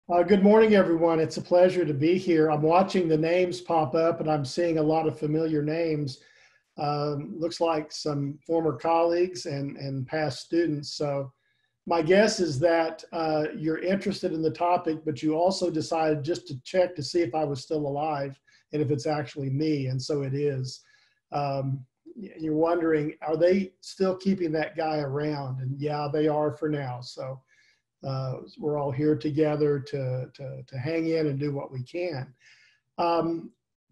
Good morning, everyone. It's a pleasure to be here. I'm watching the names pop up and I'm seeing a lot of familiar names. Looks like some former colleagues and past students. So my guess is that you're interested in the topic, but you also decided just to check to see if I was still alive and if it's actually me. And so it is. You're wondering, are they still keeping that guy around? And yeah, they are for now. So we're all here together to hang in and do what we can.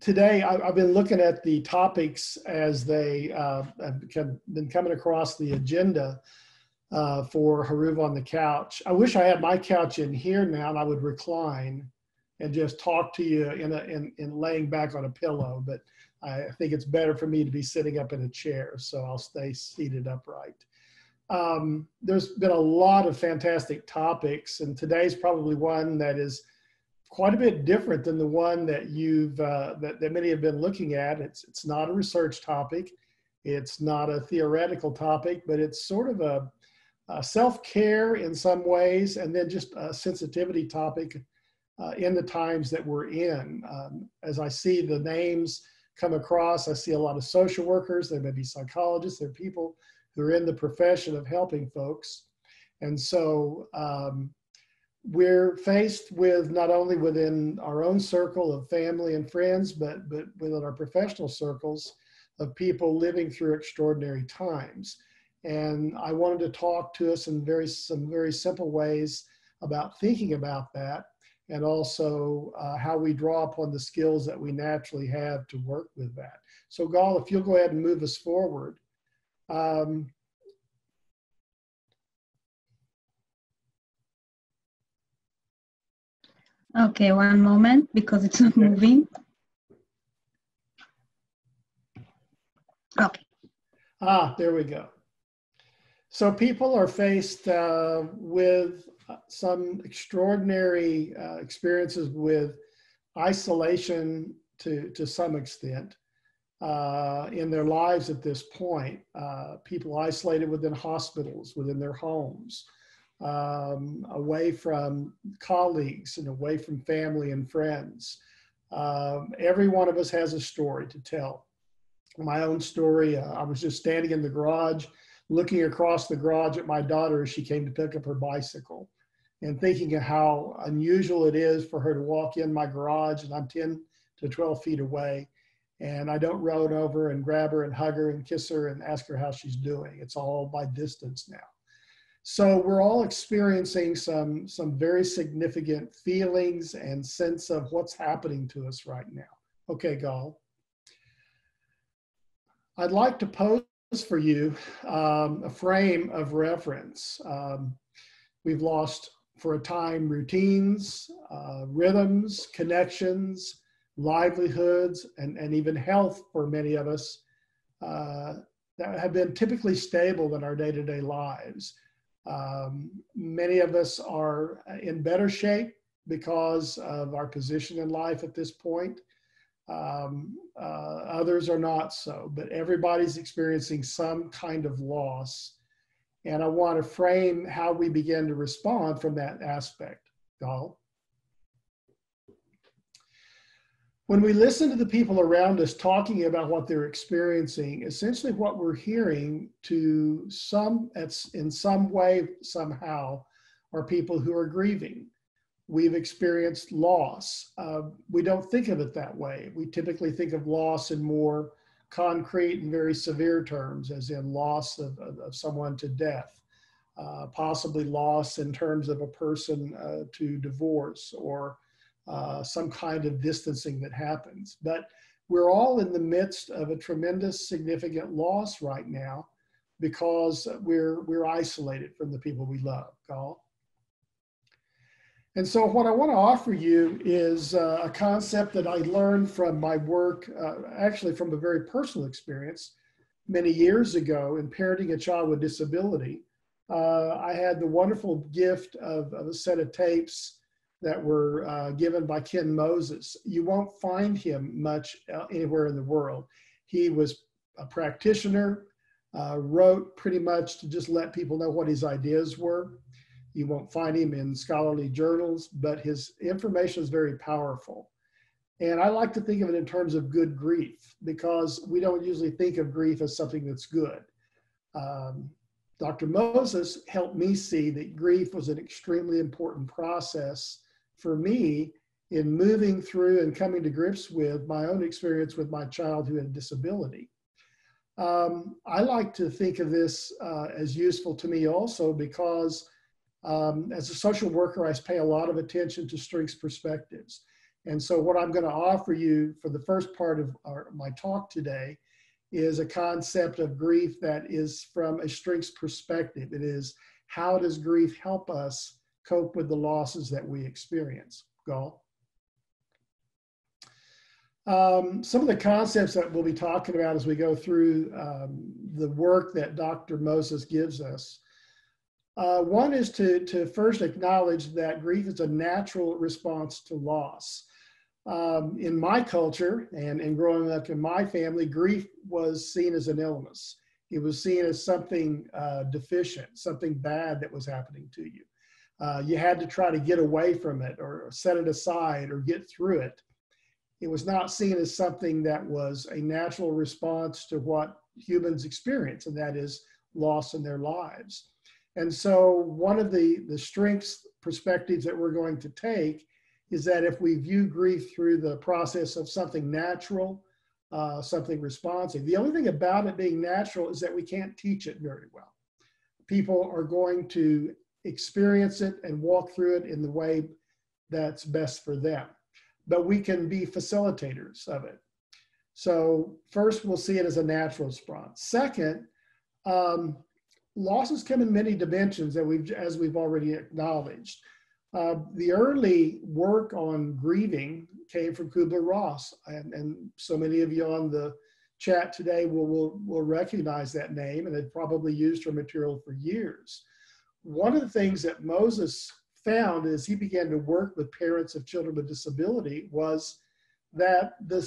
Today, I've been looking at the topics as they have been coming across the agenda for Haruv on the couch. I wish I had my couch in here now and I would recline and just talk to you in laying back on a pillow, but I think it's better for me to be sitting up in a chair, so I'll stay seated upright. There's been a lot of fantastic topics, and today's probably one that is quite a bit different than the one that that many have been looking at. It's not a research topic, it's not a theoretical topic, but it's sort of a self-care in some ways, and then just a sensitivity topic in the times that we're in. As I see the names come across, I see a lot of social workers, there may be psychologists, there are people who are in the profession of helping folks. And so we're faced with not only within our own circle of family and friends, but within our professional circles of people living through extraordinary times. And I wanted to talk to us in some very simple ways about thinking about that, and also how we draw upon the skills that we naturally have to work with that. So Gal, if you'll go ahead and move us forward. Okay, one moment, because it's not moving. Okay. There we go. So people are faced with some extraordinary experiences with isolation to some extent. In their lives at this point, people isolated within hospitals, within their homes, away from colleagues and away from family and friends. Every one of us has a story to tell. My own story, I was just standing in the garage, looking across the garage at my daughter as she came to pick up her bicycle, and thinking of how unusual it is for her to walk in my garage and I'm 10 to 12 feet away. And I don't run over and grab her and hug her and kiss her and ask her how she's doing. It's all by distance now. So we're all experiencing some very significant feelings and sense of what's happening to us right now. Okay, Gal. I'd like to pose for you a frame of reference. We've lost for a time routines, rhythms, connections, livelihoods, and even health for many of us that have been typically stable in our day-to-day lives. Many of us are in better shape because of our position in life at this point. Others are not so, but everybody's experiencing some kind of loss. And I want to frame how we begin to respond from that aspect. Gal? When we listen to the people around us talking about what they're experiencing, essentially what we're hearing in some way, somehow, are people who are grieving. We've experienced loss. We don't think of it that way. We typically think of loss in more concrete and very severe terms, as in loss of someone to death, possibly loss in terms of a person to divorce, or some kind of distancing that happens. But we're all in the midst of a tremendous, significant loss right now because we're isolated from the people we love, Gal. And so what I want to offer you is a concept that I learned from my work, actually from a very personal experience many years ago in parenting a child with disability. I had the wonderful gift of a set of tapes that were given by Ken Moses. You won't find him much anywhere in the world. He was a practitioner, wrote pretty much to just let people know what his ideas were. You won't find him in scholarly journals, but his information is very powerful. And I like to think of it in terms of good grief, because we don't usually think of grief as something that's good. Dr. Moses helped me see that grief was an extremely important process for me in moving through and coming to grips with my own experience with my child who had a disability. I like to think of this as useful to me also because as a social worker, I pay a lot of attention to strengths perspectives. And so what I'm going to offer you for the first part of my talk today is a concept of grief that is from a strengths perspective. It is, how does grief help us cope with the losses that we experience? Gul? Some of the concepts that we'll be talking about as we go through the work that Dr. Moses gives us. One is to first acknowledge that grief is a natural response to loss. In my culture and growing up in my family, grief was seen as an illness. It was seen as something deficient, something bad that was happening to you. You had to try to get away from it or set it aside or get through it. It was not seen as something that was a natural response to what humans experience, and that is loss in their lives. And so one of the strengths perspectives that we're going to take is that if we view grief through the process of something natural, something responsive, the only thing about it being natural is that we can't teach it very well. People are going to experience it and walk through it in the way that's best for them. But we can be facilitators of it. So first, we'll see it as a natural response. Second, losses come in many dimensions that as we've already acknowledged. The early work on grieving came from Kubler-Ross, and so many of you on the chat today will recognize that name, and had probably used her material for years. One of the things that Moses found as he began to work with parents of children with disability was that the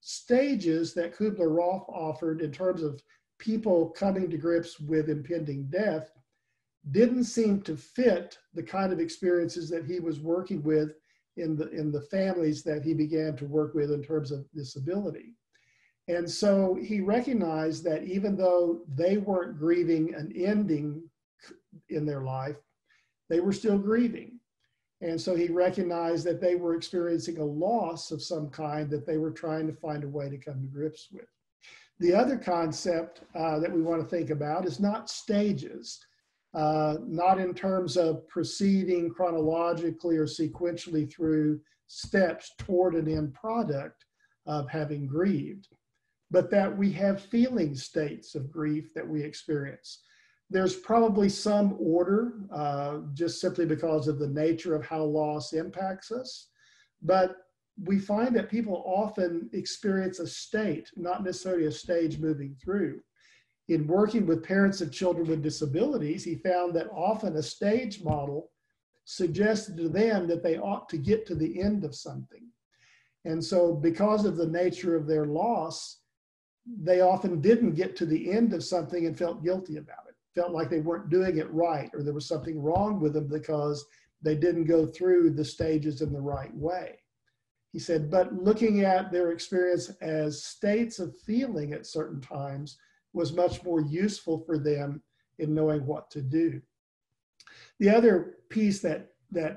stages that Kubler-Ross offered in terms of people coming to grips with impending death didn't seem to fit the kind of experiences that he was working with in the families that he began to work with in terms of disability. And so he recognized that even though they weren't grieving an ending in their life, they were still grieving. And so he recognized that they were experiencing a loss of some kind that they were trying to find a way to come to grips with. The other concept that we want to think about is not stages, not in terms of proceeding chronologically or sequentially through steps toward an end product of having grieved, but that we have feeling states of grief that we experience. There's probably some order, just simply because of the nature of how loss impacts us. But we find that people often experience a state, not necessarily a stage moving through. In working with parents of children with disabilities, he found that often a stage model suggested to them that they ought to get to the end of something. And so because of the nature of their loss, they often didn't get to the end of something and felt guilty about it. Felt like they weren't doing it right, or there was something wrong with them because they didn't go through the stages in the right way. He said, but looking at their experience as states of feeling at certain times was much more useful for them in knowing what to do. The other piece that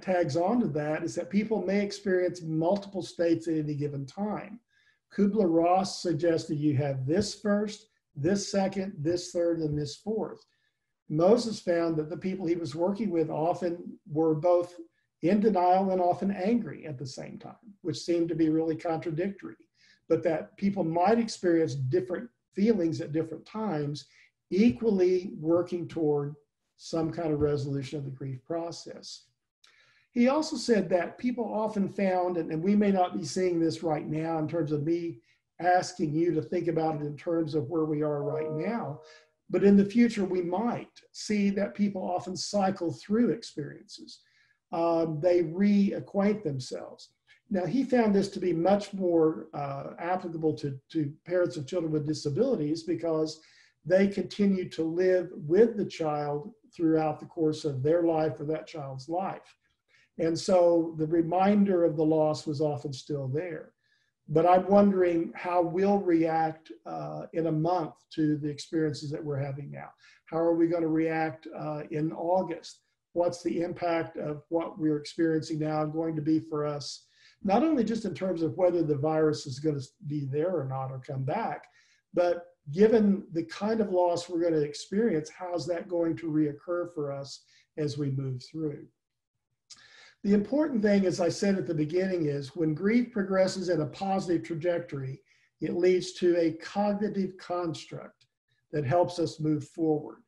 tags onto that is that people may experience multiple states at any given time. Kubler-Ross suggested you have this first, this second, this third, and this fourth. Moses found that the people he was working with often were both in denial and often angry at the same time, which seemed to be really contradictory, but that people might experience different feelings at different times, equally working toward some kind of resolution of the grief process. He also said that people often found, and we may not be seeing this right now in terms of me asking you to think about it in terms of where we are right now, but in the future, we might see that people often cycle through experiences. They reacquaint themselves. Now, he found this to be much more applicable to parents of children with disabilities because they continue to live with the child throughout the course of their life or that child's life. And so the reminder of the loss was often still there. But I'm wondering how we'll react in a month to the experiences that we're having now. How are we going to react in August? What's the impact of what we're experiencing now going to be for us? Not only just in terms of whether the virus is going to be there or not or come back, but given the kind of loss we're going to experience, how's that going to reoccur for us as we move through? The important thing, as I said at the beginning, is when grief progresses in a positive trajectory, it leads to a cognitive construct that helps us move forward.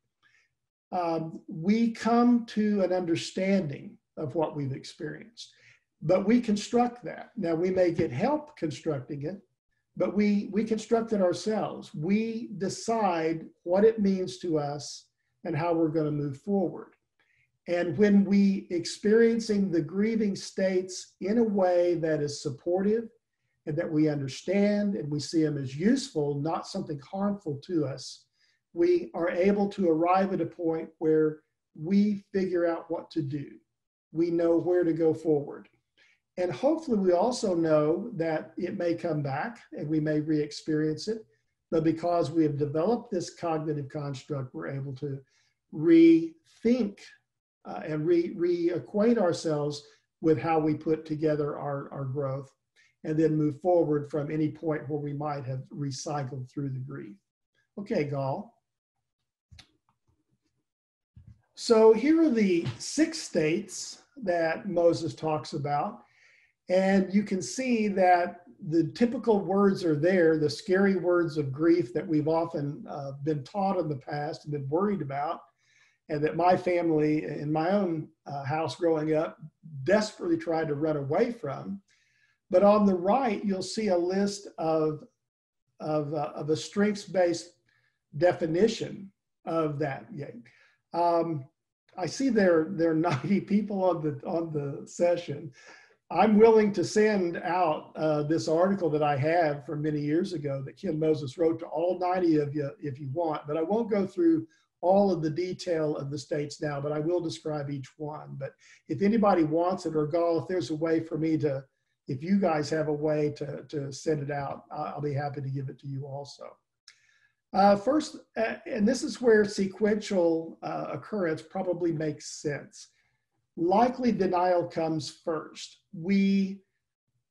We come to an understanding of what we've experienced, but we construct that. Now, we may get help constructing it, but we construct it ourselves. We decide what it means to us and how we're going to move forward. And when we experiencing the grieving states in a way that is supportive and that we understand and we see them as useful, not something harmful to us, we are able to arrive at a point where we figure out what to do. We know where to go forward. And hopefully we also know that it may come back and we may re-experience it, but because we have developed this cognitive construct, we're able to rethink and reacquaint ourselves with how we put together our growth and then move forward from any point where we might have recycled through the grief. Okay, Gall. So here are the 6 states that Moses talks about. And you can see that the typical words are there, the scary words of grief that we've often been taught in the past and been worried about, and that my family in my own house growing up desperately tried to run away from. But on the right, you'll see a list of a strengths-based definition of that. I see there are 90 people on the session. I'm willing to send out this article that I have from many years ago that Ken Moses wrote to all 90 of you if you want, but I won't go through all of the detail of the states now, but I will describe each one. But if anybody wants it, or Gall, if there's a way for me to, if you guys have a way to send it out, I'll be happy to give it to you also. First, and this is where sequential occurrence probably makes sense. Likely denial comes first. We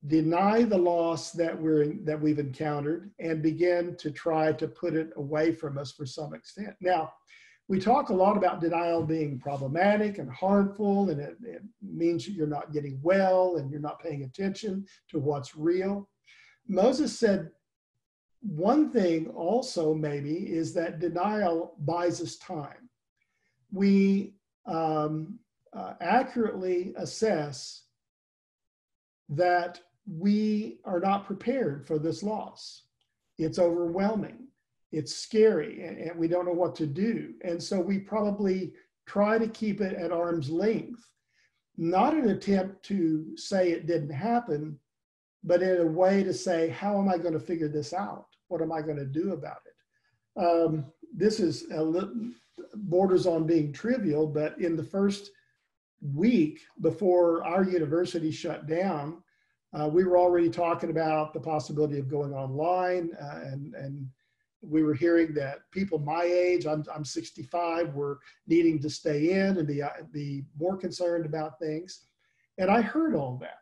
deny the loss that we've encountered and begin to try to put it away from us for some extent. Now, we talk a lot about denial being problematic and harmful, and it means you're not getting well and you're not paying attention to what's real. Moses said one thing also maybe is that denial buys us time. We accurately assess that we are not prepared for this loss. It's overwhelming, it's scary, and we don't know what to do. And so we probably try to keep it at arm's length, not an attempt to say it didn't happen, but in a way to say, how am I going to figure this out? What am I going to do about it? This is borders on being trivial, but in the first week before our university shut down, we were already talking about the possibility of going online, and we were hearing that people my age, I'm 65, were needing to stay in and be more concerned about things. And I heard all that.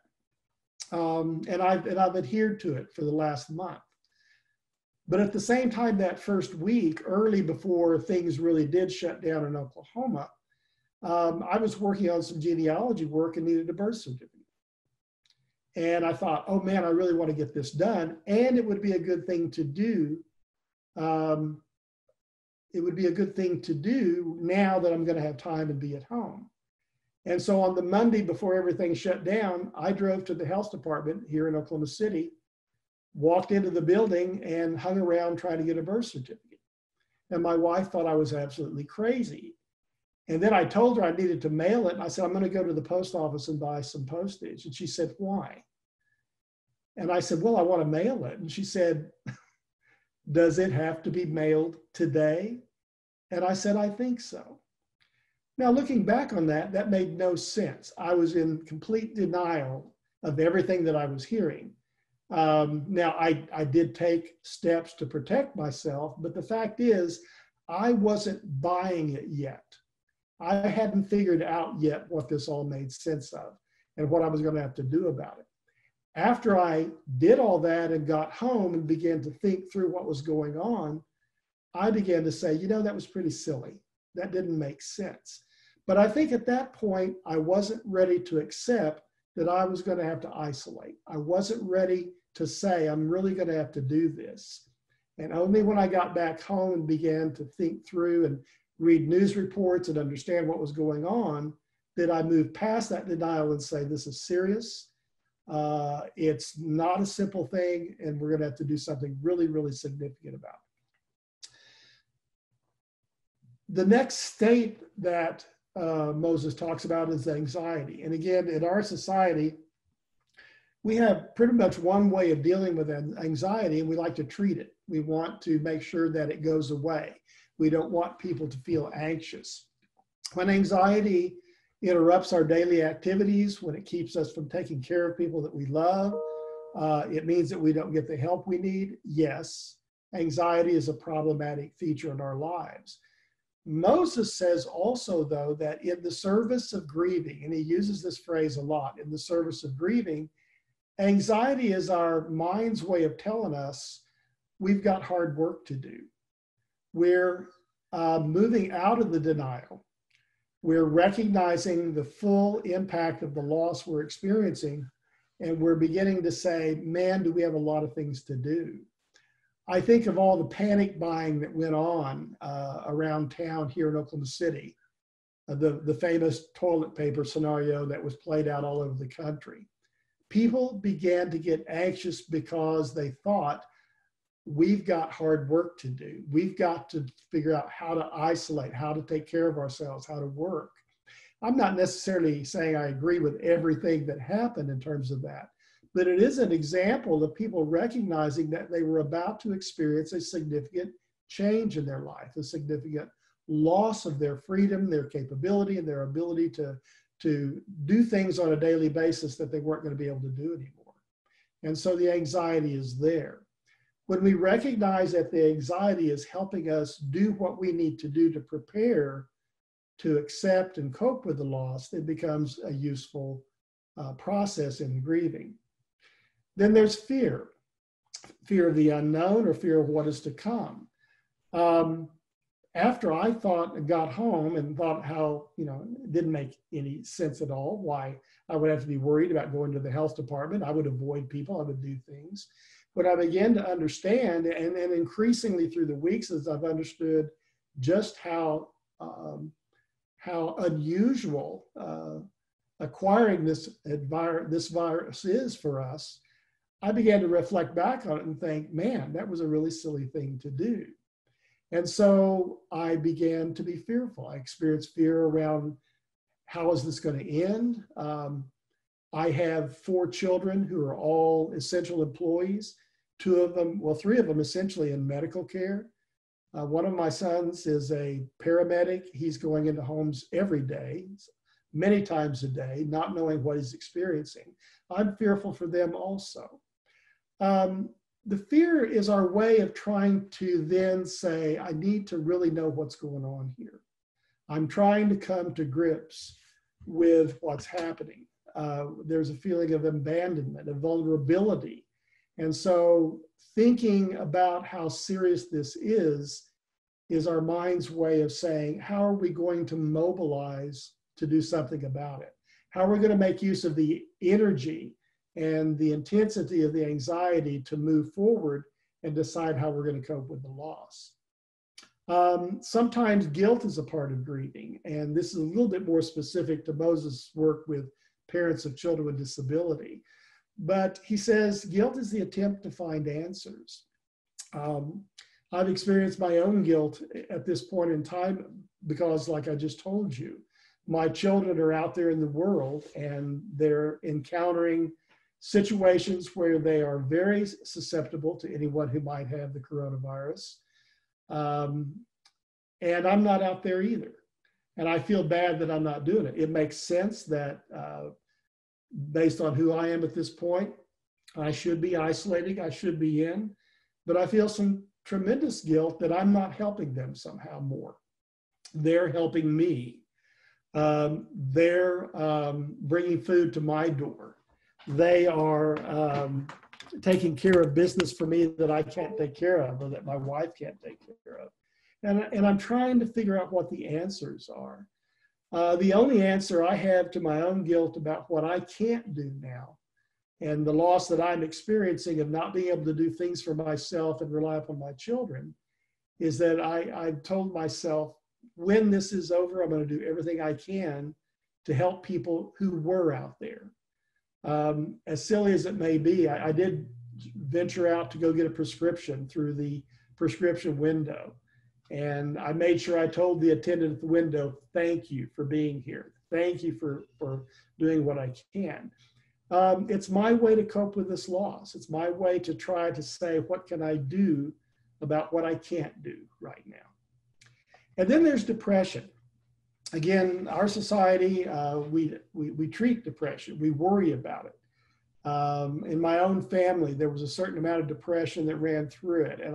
And I've adhered to it for the last month. But at the same time, that first week, early before things really did shut down in Oklahoma, I was working on some genealogy work and needed a birth certificate. And I thought, oh man, I really want to get this done. And it would be a good thing to do. It would be a good thing to do now that I'm going to have time and be at home. And so on the Monday before everything shut down, I drove to the health department here in Oklahoma City, walked into the building and hung around trying to get a birth certificate. And my wife thought I was absolutely crazy. And then I told her I needed to mail it. And I said, I'm going to go to the post office and buy some postage. And she said, why? And I said, well, I want to mail it. And she said, Does it have to be mailed today? And I said, I think so. Now, looking back on that, that made no sense. I was in complete denial of everything that I was hearing. Now, I did take steps to protect myself, but the fact is, I wasn't buying it yet. I hadn't figured out yet what this all made sense of and what I was going to have to do about it. After I did all that and got home and began to think through what was going on, I began to say, you know, that was pretty silly. That didn't make sense. But I think at that point, I wasn't ready to accept that I was going to have to isolate. I wasn't ready to say, I'm really going to have to do this. And only when I got back home and began to think through and read news reports and understand what was going on, did I move past that denial and say, this is serious. It's not a simple thing, and we're going to have to do something really, really significant about it. The next state that Moses talks about is anxiety. And again, in our society, we have pretty much one way of dealing with anxiety, and we like to treat it. We want to make sure that it goes away. We don't want people to feel anxious. When anxiety interrupts our daily activities, when it keeps us from taking care of people that we love, it means that we don't get the help we need. Yes, anxiety is a problematic feature in our lives. Moses says also, though, that in the service of grieving, and he uses this phrase a lot, in the service of grieving, anxiety is our mind's way of telling us we've got hard work to do. We're moving out of the denial. We're recognizing the full impact of the loss we're experiencing, and we're beginning to say, man, do we have a lot of things to do. I think of all the panic buying that went on around town here in Oklahoma City, the famous toilet paper scenario that was played out all over the country. People began to get anxious because they thought, we've got hard work to do. We've got to figure out how to isolate, how to take care of ourselves, how to work. I'm not necessarily saying I agree with everything that happened in terms of that, but it is an example of people recognizing that they were about to experience a significant change in their life, a significant loss of their freedom, their capability, and their ability to do things on a daily basis that they weren't going to be able to do anymore. And so the anxiety is there. When we recognize that the anxiety is helping us do what we need to do to prepare to accept and cope with the loss, it becomes a useful process in grieving. Then there's fear, fear of the unknown or fear of what is to come. After I thought and got home and thought how, it didn't make any sense at all why I would have to be worried about going to the health department. I would avoid people, I would do things. But I began to understand, and increasingly through the weeks as I've understood just how unusual acquiring this virus is for us, I began to reflect back on it and think, man, that was a really silly thing to do. And so I began to be fearful. I experienced fear around how is this going to end? I have 4 children who are all essential employees. 2 of them, well, 3 of them essentially in medical care. One of my sons is a paramedic. He's going into homes every day, many times a day, not knowing what he's experiencing. I'm fearful for them also. The fear is our way of trying to then say, I need to really know what's going on here. I'm trying to come to grips with what's happening. There's a feeling of abandonment, of vulnerability. And so thinking about how serious this is our mind's way of saying, how are we going to mobilize to do something about it? How are we going to make use of the energy and the intensity of the anxiety to move forward and decide how we're going to cope with the loss? Sometimes guilt is a part of grieving, and this is a little bit more specific to Moses' work with parents of children with disability. But he says guilt is the attempt to find answers. I've experienced my own guilt at this point in time because, like I just told you, my children are out there in the world and they're encountering situations where they are very susceptible to anyone who might have the coronavirus. And I'm not out there either. And I feel bad that I'm not doing it. It makes sense that based on who I am at this point, I should be isolating, I should be in, but I feel some tremendous guilt that I'm not helping them somehow more. They're helping me. They're bringing food to my door. They are taking care of business for me that I can't take care of, or that my wife can't take care of. And I'm trying to figure out what the answers are. The only answer I have to my own guilt about what I can't do now, and the loss that I'm experiencing of not being able to do things for myself and rely upon my children, is that I've told myself, when this is over, I'm going to do everything I can to help people who were out there. As silly as it may be, I did venture out to go get a prescription through the prescription window. And I made sure I told the attendant at the window, thank you for being here. Thank you for doing what I can. It's my way to cope with this loss. It's my way to try to say, what can I do about what I can't do right now? And then there's depression. Again, our society, we treat depression. We worry about it. In my own family, there was a certain amount of depression that ran through it. And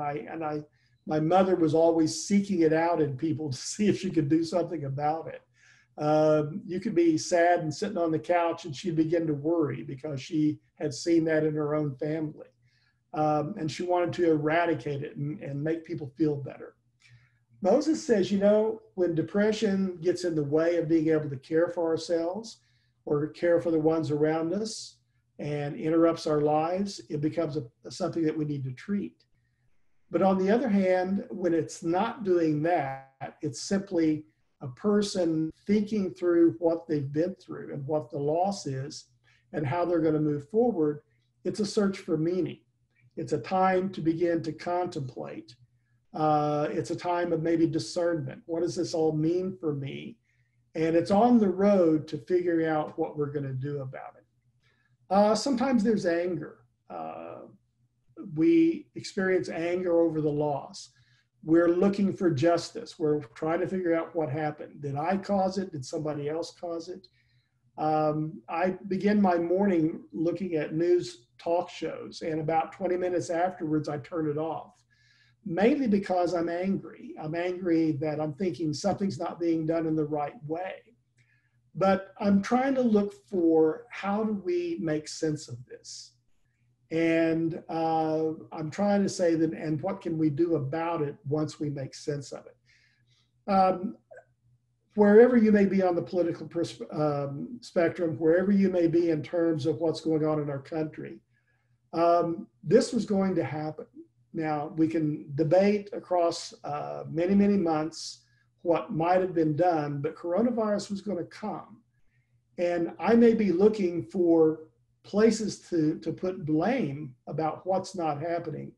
my mother was always seeking it out in people to see if she could do something about it. You could be sad and sitting on the couch and she'd begin to worry because she had seen that in her own family. And she wanted to eradicate it and make people feel better. Moses says, you know, when depression gets in the way of being able to care for ourselves or care for the ones around us and interrupts our lives, it becomes something that we need to treat. But on the other hand, when it's not doing that, it's simply a person thinking through what they've been through and what the loss is and how they're going to move forward. It's a search for meaning. It's a time to begin to contemplate. It's a time of maybe discernment. What does this all mean for me? And it's on the road to figuring out what we're going to do about it. Sometimes there's anger. We experience anger over the loss. We're looking for justice. We're trying to figure out what happened. Did I cause it? Did somebody else cause it? I begin my morning looking at news talk shows, and about 20 minutes afterwards, I turn it off. Mainly because I'm angry. I'm angry that I'm thinking something's not being done in the right way. But I'm trying to look for, how do we make sense of this? And I'm trying to say that, and what can we do about it once we make sense of it? Wherever you may be on the political spectrum, wherever you may be in terms of what's going on in our country, this was going to happen. Now, we can debate across many, many months what might have been done, but coronavirus was going to come. And I may be looking for places to put blame about what's not happening.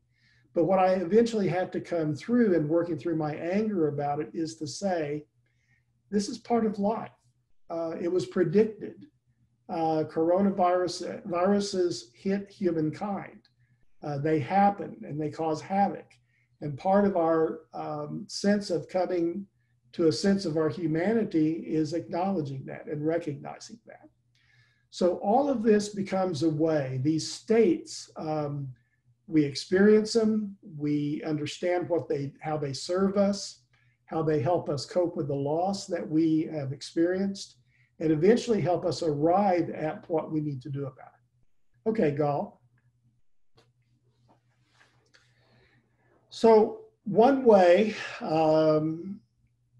But what I eventually have to come through, and working through my anger about it, is to say, this is part of life. It was predicted. Viruses hit humankind. They happen and they cause havoc. And part of our sense of coming to a sense of our humanity is acknowledging that and recognizing that. So all of this becomes a way. These states, we experience them, we understand how they serve us, how they help us cope with the loss that we have experienced, and eventually help us arrive at what we need to do about it. Okay, Gal. So one way,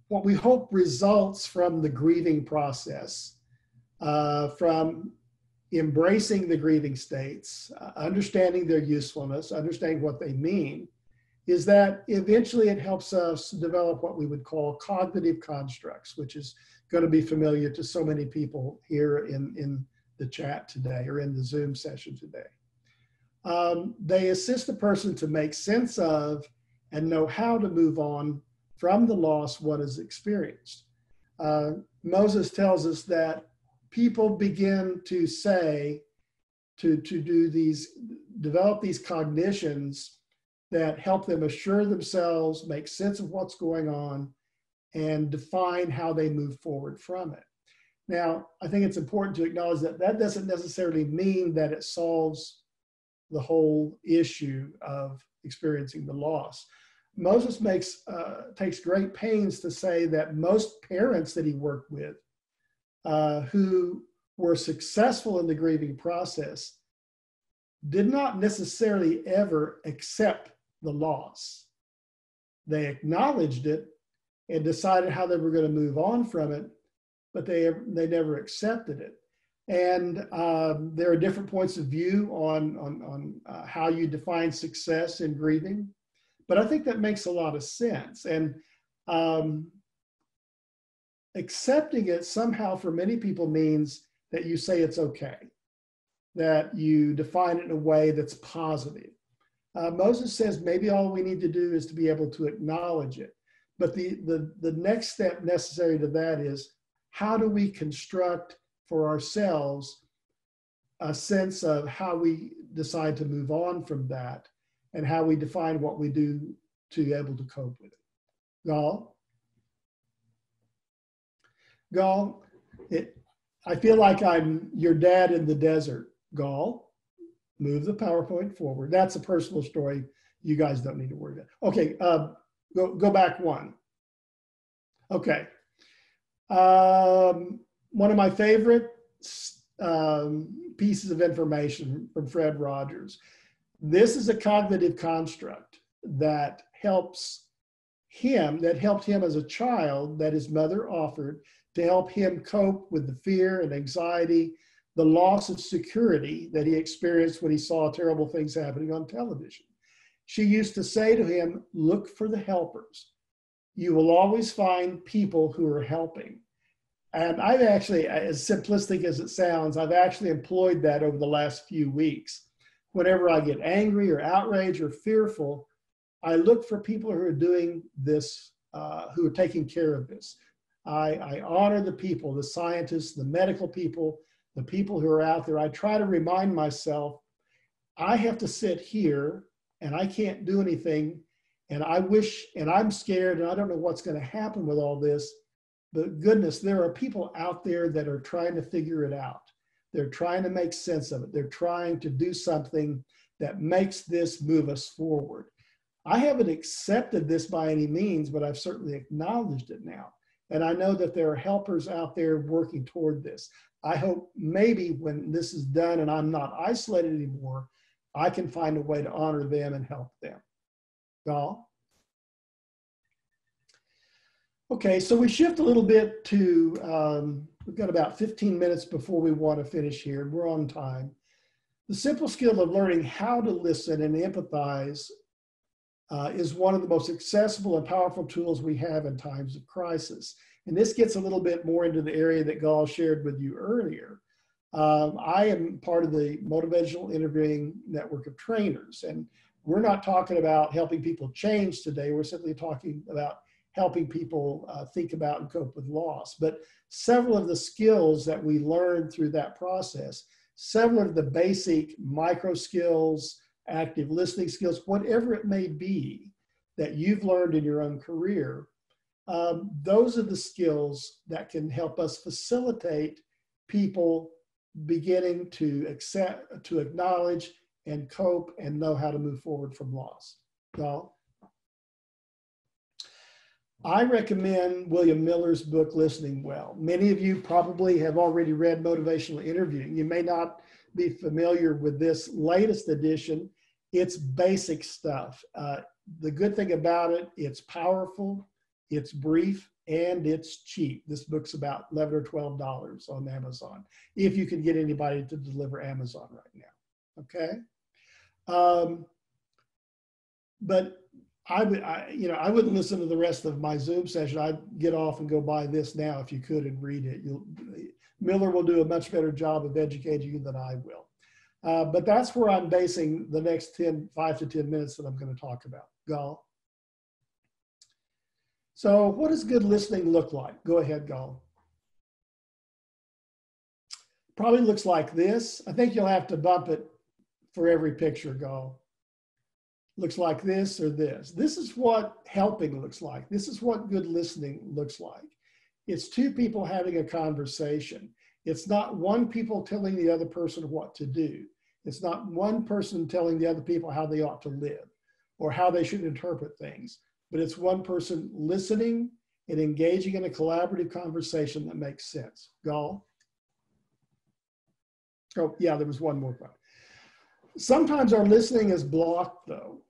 what we hope results from the grieving process, from embracing the grieving states, understanding their usefulness, understanding what they mean, is that eventually it helps us develop what we would call cognitive constructs, which is going to be familiar to so many people here in the chat today, or in the Zoom session today. They assist the person to make sense of and know how to move on from the loss one has experienced. Moses tells us that people begin to say to develop these cognitions that help them assure themselves, make sense of what's going on, and define how they move forward from it. Now, I think it's important to acknowledge that that doesn't necessarily mean that it solves the whole issue of experiencing the loss. Moses takes great pains to say that most parents that he worked with who were successful in the grieving process did not necessarily ever accept the loss. They acknowledged it and decided how they were going to move on from it, but they never accepted it. And there are different points of view on how you define success in grieving, but I think that makes a lot of sense. And accepting it somehow for many people means that you say it's okay, that you define it in a way that's positive. Moses says maybe all we need to do is to be able to acknowledge it. But the next step necessary to that is, how do we construct for ourselves a sense of how we decide to move on from that and how we define what we do to be able to cope with it? Gal? Gal, I feel like I'm your dad in the desert. Gal, move the PowerPoint forward. That's a personal story. You guys don't need to worry about it. Okay, go back one. Okay. One of my favorite pieces of information from Fred Rogers. This is a cognitive construct that helped him as a child, that his mother offered to help him cope with the fear and anxiety, the loss of security that he experienced when he saw terrible things happening on television. She used to say to him, look for the helpers. You will always find people who are helping. And I've actually, as simplistic as it sounds, I've actually employed that over the last few weeks. Whenever I get angry or outraged or fearful, I look for people who are doing this, who are taking care of this. I honor the people, the scientists, the medical people, the people who are out there. I try to remind myself, I have to sit here and I can't do anything. And I wish, and I'm scared, and I don't know what's going to happen with all this. But goodness, there are people out there that are trying to figure it out. They're trying to make sense of it. They're trying to do something that makes this move us forward. I haven't accepted this by any means, but I've certainly acknowledged it now. And I know that there are helpers out there working toward this. I hope maybe when this is done and I'm not isolated anymore, I can find a way to honor them and help them. Gal? Okay, so we shift a little bit to, we've got about 15 minutes before we want to finish here. We're on time. The simple skill of learning how to listen and empathize is one of the most accessible and powerful tools we have in times of crisis. And this gets a little bit more into the area that Gal shared with you earlier. I am part of the Motivational Interviewing Network of Trainers, and we're not talking about helping people change today. We're simply talking about helping people think about and cope with loss. But several of the skills that we learned through that process, several of the basic micro skills, active listening skills, whatever it may be that you've learned in your own career, those are the skills that can help us facilitate people beginning to accept, to acknowledge and cope and know how to move forward from loss. Gal? I recommend William Miller's book, Listening Well. Many of you probably have already read Motivational Interviewing. You may not be familiar with this latest edition. It's basic stuff. The good thing about it, it's powerful, it's brief, and it's cheap. This book's about $11 or $12 on Amazon, if you can get anybody to deliver Amazon right now, okay? But I wouldn't listen to the rest of my Zoom session. I'd get off and go buy this now if you could and read it. Miller will do a much better job of educating you than I will. But that's where I'm basing the next 5 to 10 minutes that I'm going to talk about. Gal? So what does good listening look like? Go ahead, Gal. Probably looks like this. I think you'll have to bump it for every picture, Gall. Looks like this or this. This is what helping looks like. This is what good listening looks like. It's two people having a conversation. It's not one people telling the other person what to do. It's not one person telling the other people how they ought to live or how they should interpret things, but it's one person listening and engaging in a collaborative conversation that makes sense. Gall? Oh, yeah, there was one more point. Sometimes our listening is blocked, though.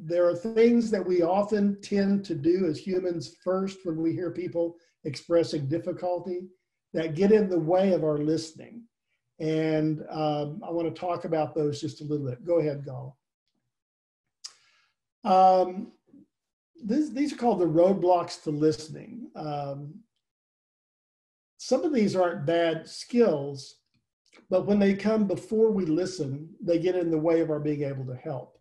There are things that we often tend to do as humans first when we hear people expressing difficulty that get in the way of our listening. And I want to talk about those just a little bit. Go ahead, Gall. These are called the roadblocks to listening. Some of these aren't bad skills, but when they come before we listen, they get in the way of our being able to help.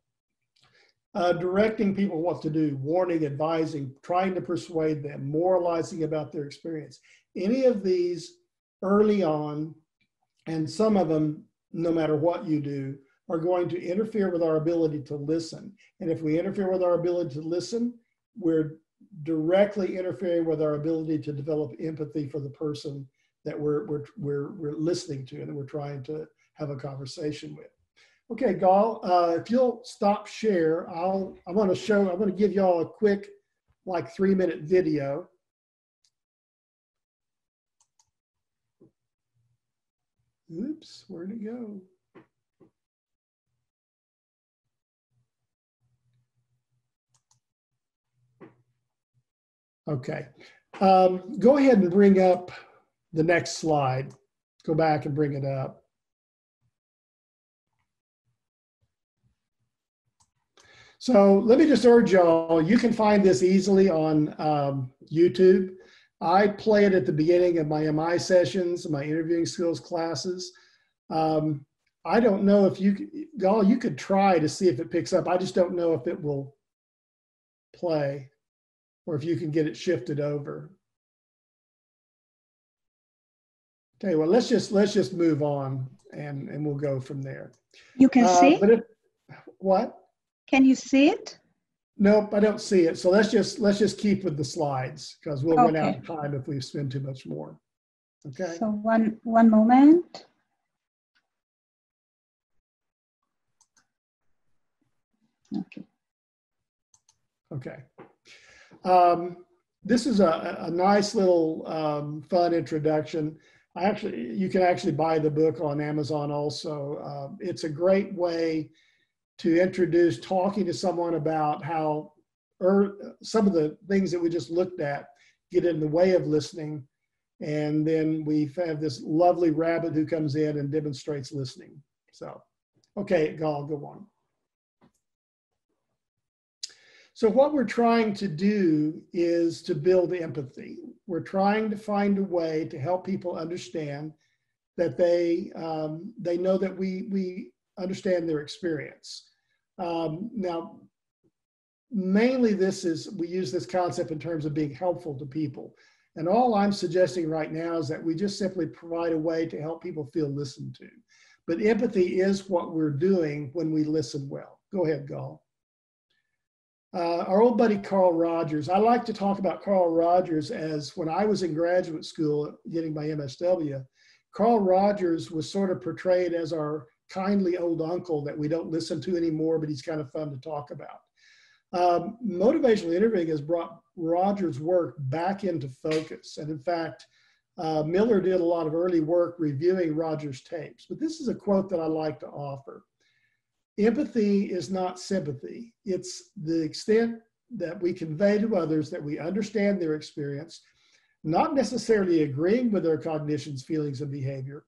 Directing people what to do, warning, advising, trying to persuade them, moralizing about their experience. Any of these early on, and some of them, no matter what you do, are going to interfere with our ability to listen. And if we interfere with our ability to listen, we're directly interfering with our ability to develop empathy for the person that we're listening to and that we're trying to have a conversation with. Okay, Gall, if you'll stop share, I'm going to give y'all a quick, like 3-minute video. Oops, where'd it go? Okay, go ahead and bring up the next slide. Go back and bring it up. So let me just urge y'all, you can find this easily on YouTube. I play it at the beginning of my MI sessions, my interviewing skills classes. I don't know if Gall, you could try to see if it picks up. I just don't know if it will play or if you can get it shifted over. Tell you what, let's just move on and we'll go from there. You can see it? What? Can you see it? Nope, I don't see it. So let's just keep with the slides because we'll run out of time if we spend too much more. Okay. So one moment. Okay. Okay. This is a nice little fun introduction. You can actually buy the book on Amazon also. It's a great way to introduce talking to someone about how some of the things that we just looked at get in the way of listening. And then we have this lovely rabbit who comes in and demonstrates listening. So, okay, Gall, go on. So what we're trying to do is to build empathy. We're trying to find a way to help people understand that they know that we understand their experience. Now, mainly we use this concept in terms of being helpful to people. And all I'm suggesting right now is that we just simply provide a way to help people feel listened to. But empathy is what we're doing when we listen well. Go ahead, Gall. Our old buddy Carl Rogers. I like to talk about Carl Rogers as when I was in graduate school getting my MSW, Carl Rogers was sort of portrayed as our kindly old uncle that we don't listen to anymore, but he's kind of fun to talk about. Motivational interviewing has brought Rogers' work back into focus. And in fact, Miller did a lot of early work reviewing Rogers' tapes. But this is a quote that I like to offer. Empathy is not sympathy. It's the extent that we convey to others that we understand their experience, not necessarily agreeing with their cognitions, feelings, and behavior,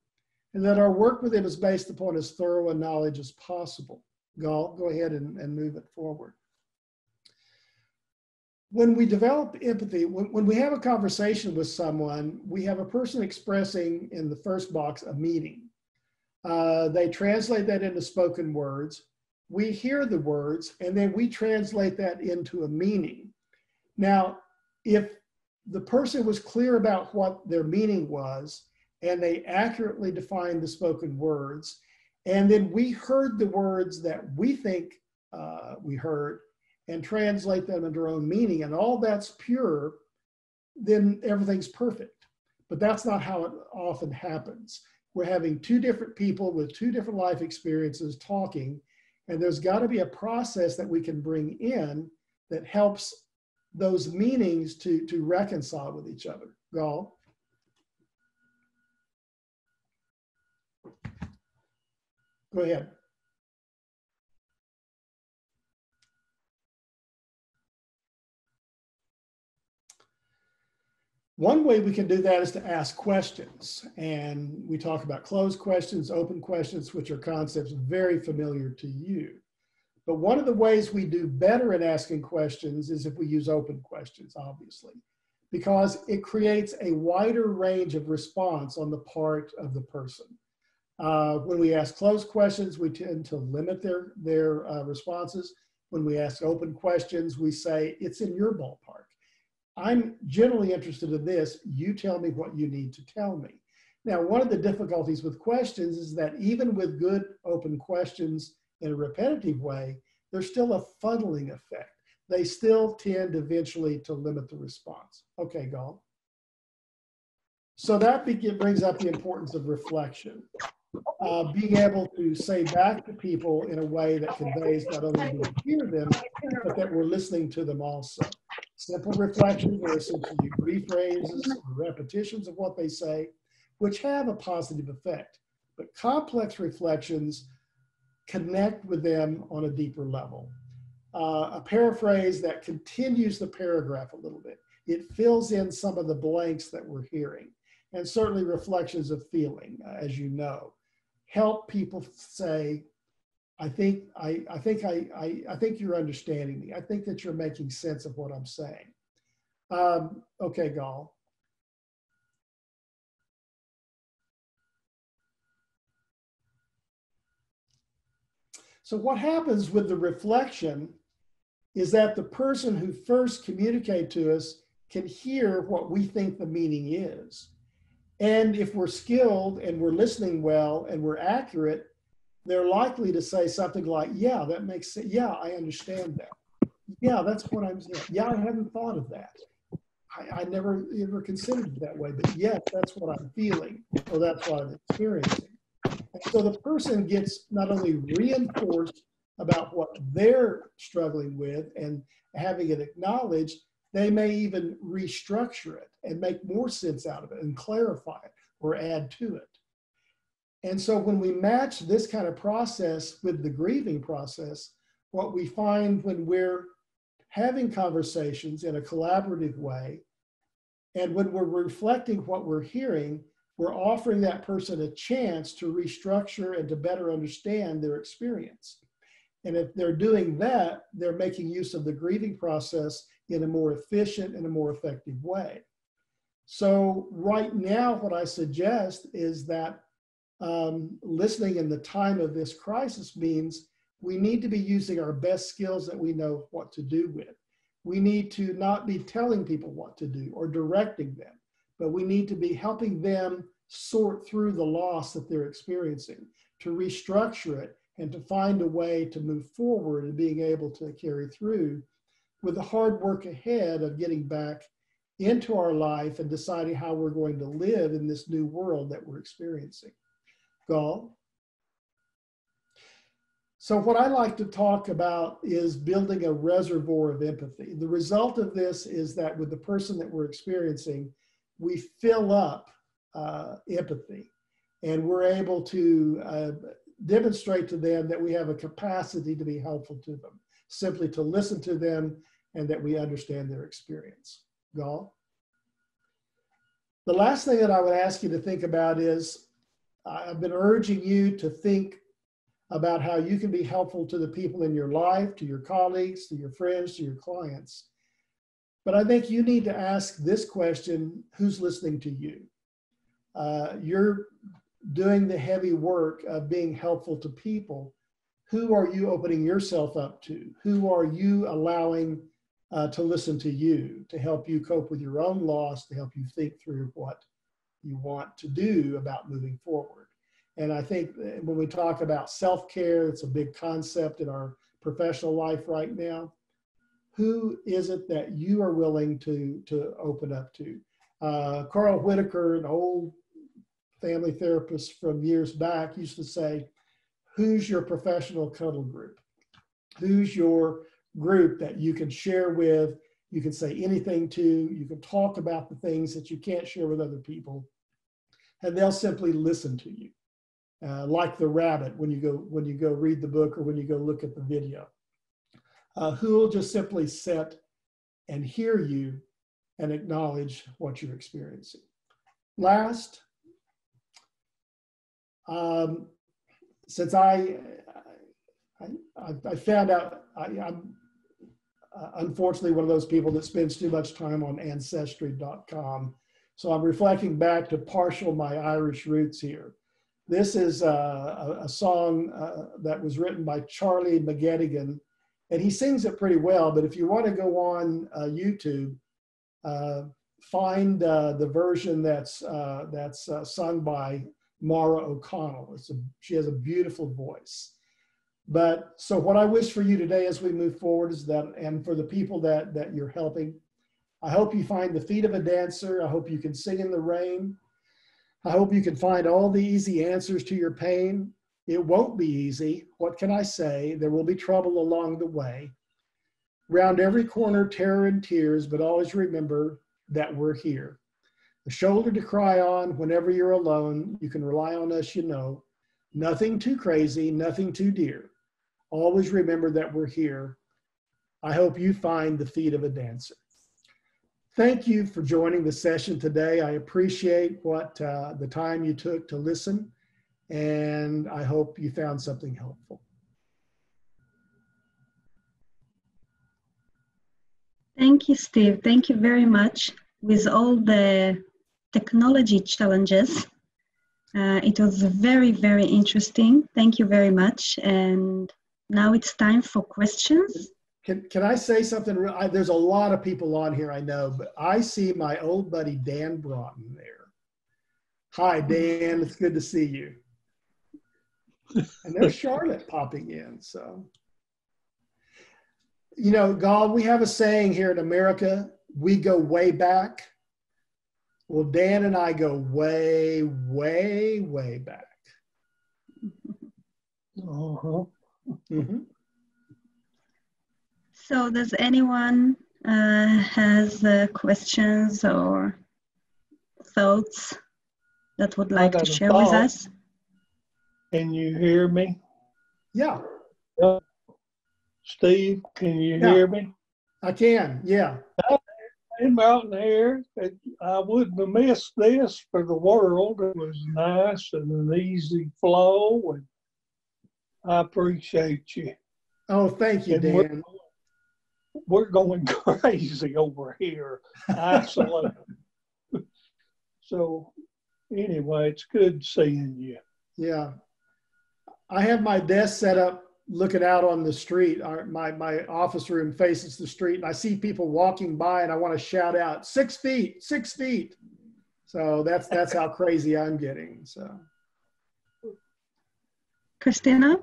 and that our work with them is based upon as thorough a knowledge as possible. Gall, go ahead and move it forward. When we develop empathy, when we have a conversation with someone, we have a person expressing in the first box a meaning. They translate that into spoken words. We hear the words, and then we translate that into a meaning. Now, if the person was clear about what their meaning was, and they accurately defined the spoken words. And then we heard the words that we think we heard and translate them into our own meaning, and all that's pure, then everything's perfect. But that's not how it often happens. We're having two different people with two different life experiences talking, and there's got to be a process that we can bring in that helps those meanings to reconcile with each other. Gal? Go ahead. One way we can do that is to ask questions. And we talk about closed questions, open questions, which are concepts very familiar to you. But one of the ways we do better at asking questions is if we use open questions, obviously, because it creates a wider range of response on the part of the person. When we ask closed questions, we tend to limit their responses. When we ask open questions, we say, it's in your ballpark. I'm generally interested in this. You tell me what you need to tell me. Now, one of the difficulties with questions is that even with good open questions in a repetitive way, there's still a funneling effect. They still tend eventually to limit the response. Okay, Gal. So that brings up the importance of reflection. Being able to say back to people in a way that conveys not only do we hear them, but that we're listening to them also. Simple reflections are essentially rephrases or repetitions of what they say, which have a positive effect. But complex reflections connect with them on a deeper level. A paraphrase that continues the paragraph a little bit. It fills in some of the blanks that we're hearing. And certainly reflections of feeling, as you know, help people say, I think you're understanding me. I think that you're making sense of what I'm saying. Okay, Gal. So what happens with the reflection is that the person who first communicates to us can hear what we think the meaning is. And if we're skilled and we're listening well and we're accurate, they're likely to say something like, yeah, that makes sense. Yeah, I understand that. Yeah, that's what I'm saying. Yeah, I hadn't thought of that. I never ever considered it that way, but yes, that's what I'm feeling, or that's what I'm experiencing. And so the person gets not only reinforced about what they're struggling with and having it acknowledged, they may even restructure it and make more sense out of it and clarify it or add to it. And so when we match this kind of process with the grieving process, what we find when we're having conversations in a collaborative way, and when we're reflecting what we're hearing, we're offering that person a chance to restructure and to better understand their experience. And if they're doing that, they're making use of the grieving process in a more efficient and a more effective way. So right now, what I suggest is that listening in the time of this crisis means we need to be using our best skills that we know what to do with. We need to not be telling people what to do or directing them, but we need to be helping them sort through the loss that they're experiencing, to restructure it and to find a way to move forward and being able to carry through with the hard work ahead of getting back into our life and deciding how we're going to live in this new world that we're experiencing. Gal? So what I like to talk about is building a reservoir of empathy. The result of this is that with the person that we're experiencing, we fill up empathy, and we're able to demonstrate to them that we have a capacity to be helpful to them, simply to listen to them and that we understand their experience. Gal? The last thing that I would ask you to think about is, I've been urging you to think about how you can be helpful to the people in your life, to your colleagues, to your friends, to your clients. But I think you need to ask this question: who's listening to you? You're doing the heavy work of being helpful to people. Who are you opening yourself up to? Who are you allowing to listen to you, to help you cope with your own loss, to help you think through what you want to do about moving forward. And I think when we talk about self-care, it's a big concept in our professional life right now. Who is it that you are willing to open up to? Carl Whitaker, an old family therapist from years back, used to say, who's your professional cuddle group? Who's your group that you can share with, you can say anything to, you can talk about the things that you can't share with other people, and they'll simply listen to you. Like the rabbit when you go read the book or when you go look at the video. Who will just simply sit and hear you and acknowledge what you're experiencing. Last, since I found out, I'm unfortunately one of those people that spends too much time on Ancestry.com. So I'm reflecting back to partial my Irish roots here. This is a song that was written by Charlie McGettigan, and he sings it pretty well, but if you want to go on YouTube, find the version that's sung by Mara O'Connell. She has a beautiful voice. But so what I wish for you today as we move forward is that, and for the people that you're helping, I hope you find the feet of a dancer. I hope you can sing in the rain. I hope you can find all the easy answers to your pain. It won't be easy. What can I say? There will be trouble along the way. Round every corner, terror and tears, but always remember that we're here. A shoulder to cry on whenever you're alone. You can rely on us, you know. Nothing too crazy, nothing too dear. Always remember that we're here. I hope you find the feet of a dancer. Thank you for joining the session today. I appreciate the time you took to listen, and I hope you found something helpful. Thank you, Steve. Thank you very much. With all the technology challenges, it was very, very interesting. Thank you very much. And now it's time for questions. Can I say something? There's a lot of people on here, I know, but I see my old buddy Dan Broughton there. Hi, Dan. It's good to see you. And there's Charlotte popping in. So, you know, God, we have a saying here in America, we go way back. Well, Dan and I go way, way, way back. Mm-hmm. So does anyone has questions or thoughts that would like to share with us? Can you hear me? Yeah. Steve, can you hear me? I can, yeah. I'm out there. I wouldn't have missed this for the world. It was nice and an easy flow, and I appreciate you. Oh, thank you, Dan. We're going crazy over here, isolated. So anyway, it's good seeing you. Yeah. I have my desk set up looking out on the street. My office room faces the street, and I see people walking by, and I want to shout out, 6 feet, 6 feet. So that's how crazy I'm getting. So, Christina?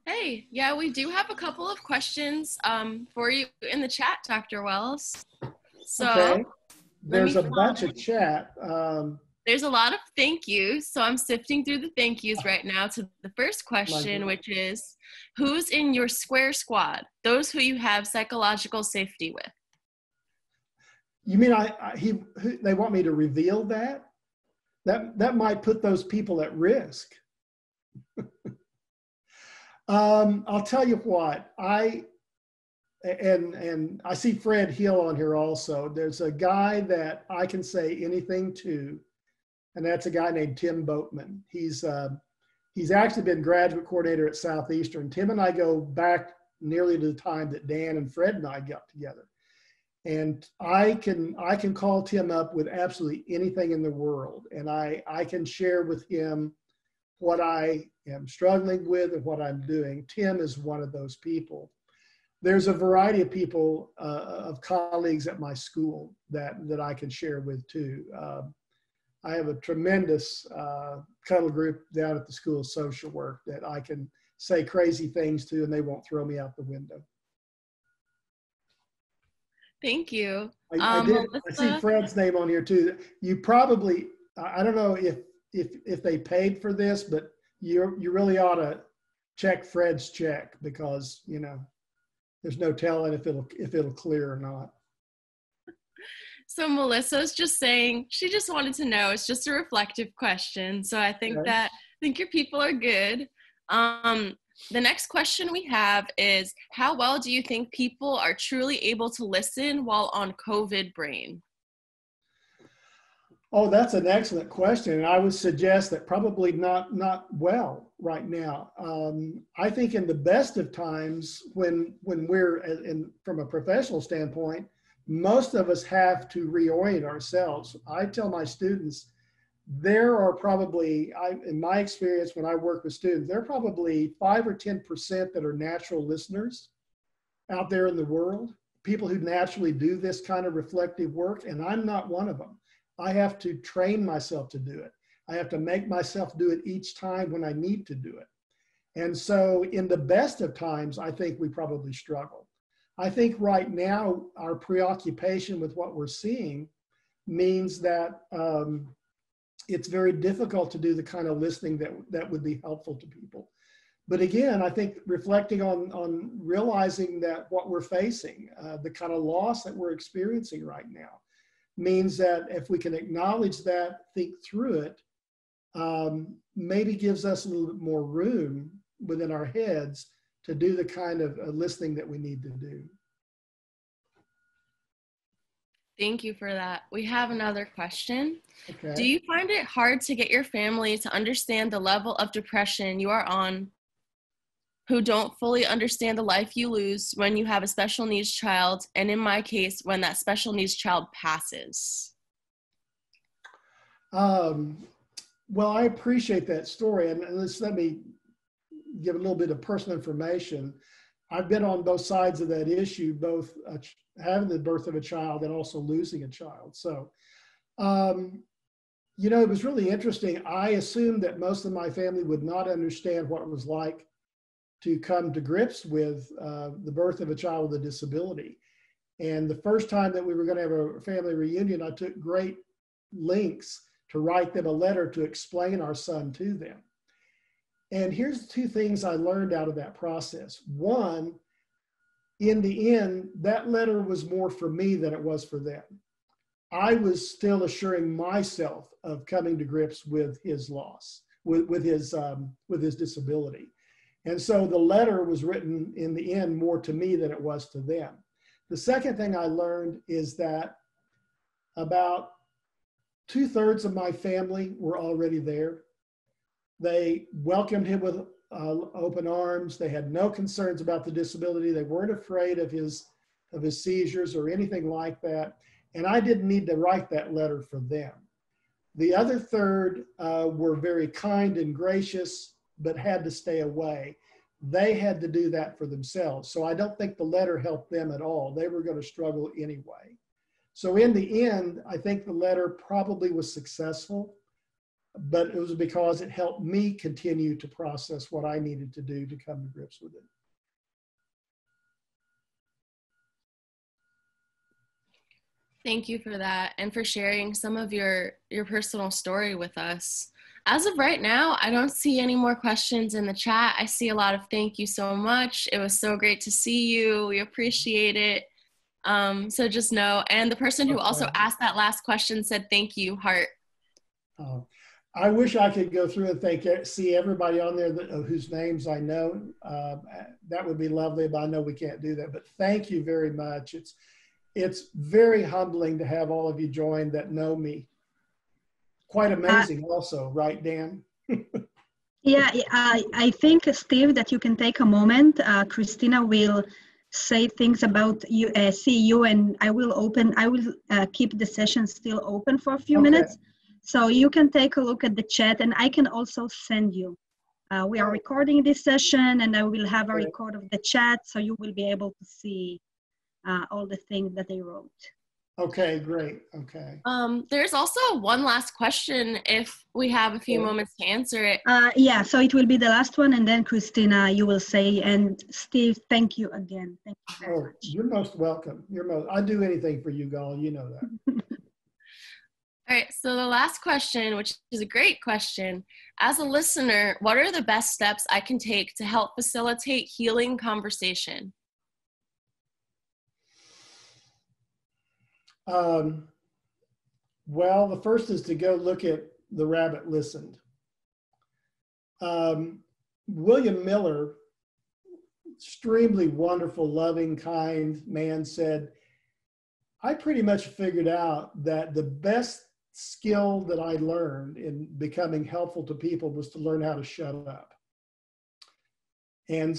Hey, yeah, we do have a couple of questions for you in the chat, Dr. Wells. So okay. There's a bunch of chat. There's a lot of thank yous. So I'm sifting through the thank yous right now to the first question, which is, who's in your square squad? Those who you have psychological safety with. You mean they want me to reveal that? That might put those people at risk. I'll tell you what, and I see Fred Hill on here also. There's a guy that I can say anything to, and that's a guy named Tim Boatman. He's actually been graduate coordinator at Southeastern. Tim and I go back nearly to the time that Dan and Fred and I got together. And I can call Tim up with absolutely anything in the world, and I can share with him what I am struggling with and what I'm doing. Tim is one of those people. There's a variety of people, of colleagues at my school that I can share with too. I have a tremendous cuddle group down at the School of Social Work that I can say crazy things to, and they won't throw me out the window. Thank you. I see Fred's name on here too. You probably, I don't know if they paid for this, but you really ought to check Fred's check, because you know there's no telling if it'll clear or not. So Melissa's just saying she just wanted to know. It's just a reflective question. So I think Okay. your people are good. The next question we have is, how well do you think people are truly able to listen while on COVID brain? Oh, that's an excellent question. And I would suggest that probably not well right now. I think in the best of times, when we're from a professional standpoint, most of us have to reorient ourselves. I tell my students, there are probably, in my experience when I work with students, there are probably 5 or 10% that are natural listeners out there in the world, people who naturally do this kind of reflective work, and I'm not one of them. I have to train myself to do it. I have to make myself do it each time when I need to do it. And so in the best of times, I think we probably struggle. I think right now, our preoccupation with what we're seeing means that it's very difficult to do the kind of listening that would be helpful to people. But again, I think reflecting on realizing that what we're facing, the kind of loss that we're experiencing right now, means that if we can acknowledge that, think through it, maybe gives us a little bit more room within our heads to do the kind of listening that we need to do. Thank you for that. We have another question. Okay. Do you find it hard to get your family to understand the level of depression you are on, who don't fully understand the life you lose when you have a special needs child, and in my case, when that special needs child passes? Well, I appreciate that story. And let me give a little bit of personal information. I've been on both sides of that issue, both having the birth of a child and also losing a child. So, you know, it was really interesting. I assumed that most of my family would not understand what it was like to come to grips with the birth of a child with a disability. And the first time that we were going to have a family reunion, I took great lengths to write them a letter to explain our son to them. And here's 2 things I learned out of that process. One, in the end, that letter was more for me than it was for them. I was still assuring myself of coming to grips with his loss, with his disability. And so the letter was written in the end more to me than it was to them. The second thing I learned is that about 2/3 of my family were already there. They welcomed him with open arms. They had no concerns about the disability. They weren't afraid of his seizures or anything like that. And I didn't need to write that letter for them. The other third were very kind and gracious, but had to stay away. They had to do that for themselves. So I don't think the letter helped them at all. They were going to struggle anyway. So in the end, I think the letter probably was successful, but it was because it helped me continue to process what I needed to do to come to grips with it. Thank you for that, and for sharing some of your personal story with us. As of right now, I don't see any more questions in the chat. I see a lot of thank you so much. It was so great to see you. We appreciate it. So just know, and the person who also asked that last question said thank you, heart. I wish I could go through and see everybody on there whose names I know. That would be lovely, but I know we can't do that. But thank you very much. It's very humbling to have all of you join that know me. Quite amazing also, right, Dan? Yeah, I think, Steve, that you can take a moment. Christina will say things about you, CU, and I will keep the session still open for a few minutes. So you can take a look at the chat, and I can also send you. We are recording this session, and I will have a record of the chat, so you will be able to see all the things that they wrote. Okay, great. Okay. There's also one last question if we have a few moments to answer it. Yeah, so it will be the last one, and then Christina, you will say, and Steve, thank you again. Thank you very much. You're most welcome. I'd do anything for you, Gal. You know that. All right, so the last question, which is a great question. As a listener, what are the best steps I can take to help facilitate healing conversation? Well, the first is to go look at The Rabbit Listened. William Miller, extremely wonderful, loving, kind man, said, I pretty much figured out that the best skill that I learned in becoming helpful to people was to learn how to shut up. And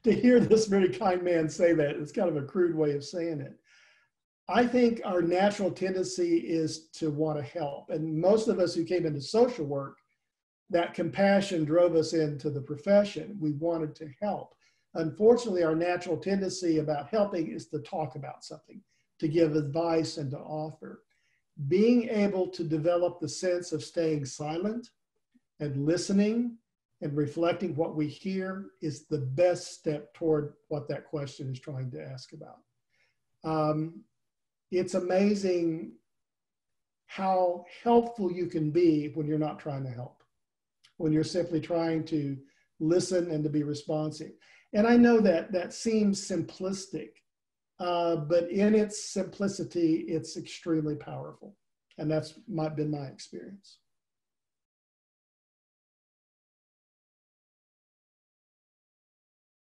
to hear this very kind man say that, it's kind of a crude way of saying it. I think our natural tendency is to want to help. And most of us who came into social work, that compassion drove us into the profession. We wanted to help. Unfortunately, our natural tendency about helping is to talk about something, to give advice and to offer. Being able to develop the sense of staying silent and listening and reflecting what we hear is the best step toward what that question is trying to ask about. It's amazing how helpful you can be when you're not trying to help, when you're simply trying to listen and to be responsive. And I know that that seems simplistic, but in its simplicity, it's extremely powerful. And that's been my experience.